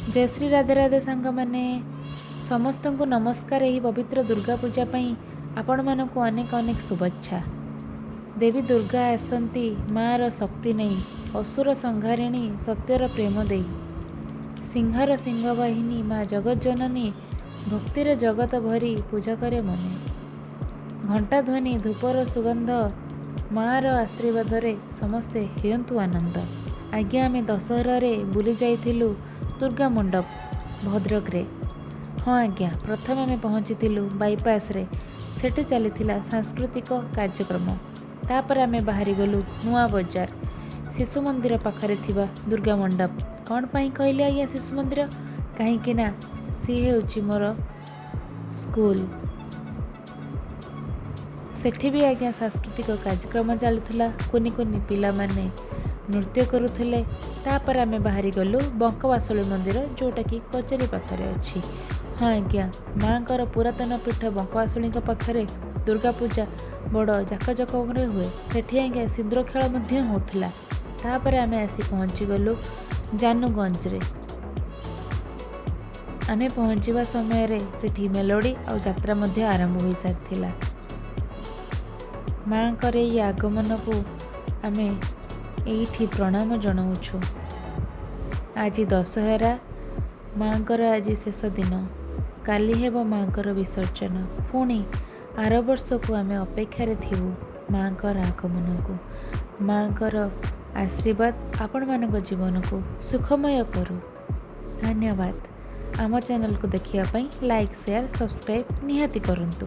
जय श्री राधे राधे सांग माने समस्त को नमस्कार। यही पवित्र दुर्गा पूजा पाई आपण मानकु अनेक अनेक शुभेच्छा। देवी दुर्गा आसंती मार शक्ति नहीं, असुर संहारिणी सत्यर प्रेम देई, सिंहार सिंह बाहिनी माँ जगत जननी, भक्तिर जगत भरी पूजा करे मने। घंटा ध्वनि धूपर सुगंध मार आशीर्वाद रे समस्ते हेयंतु आनंद। आज्ञा आमे दशहरा बुली जाइथिलु दुर्गा मंडप भद्रक रे। हाँ आज्ञा, प्रथम आमे पहुँचीलु बाईपास रे, सेठी चलीथिला सांस्कृतिक कार्यक्रम। तापर आमे बाहरी गलु नुआ बजार शिशु मंदिर पाखरे थिबा दुर्गा मंडप। कौन पाई कहले आज्ञा शिशु मंदिर? कहीं ना सी हेउची मोर स्कूल। सेठी भी आज्ञा सांस्कृतिक कार्यक्रम चलुला। कुनी कुनी पिला माने नृत्य करुले। तापर आमे बाहरी गलु बंकवासुली मंदिर, जोटा कि कचेरी पाखरे अछि। हाँ आज्ञा, माँ कर पुरातन पीठ बंकवासुली पाखरे दुर्गा पूजा बड़ जाकजकम हुए। सेठी आज्ञा सिंदूर खेल होता। तापर आमे आसी पहुँची गलु जानुगंज रे। आमे पहुँचवा समय रे सेठी मेलोडी और यात्रा मध्य आरंभ हो सारी। माँ करे ये आगमन को आमे एठी प्रणाम जनाऊछु। आज दशहरा, माँकर आज शेष दिन, काली हेबो माँकर विसर्जन। पुणी आर वर्ष को आमे अपेक्षारे थिबु माँकर आगमन को। माँकर आशीर्वाद आपण मानक जीवन को सुखमय करू। धन्यवाद। आम चैनल को देखिया पई लाइक शेयर सब्सक्राइब निहाती करंतु।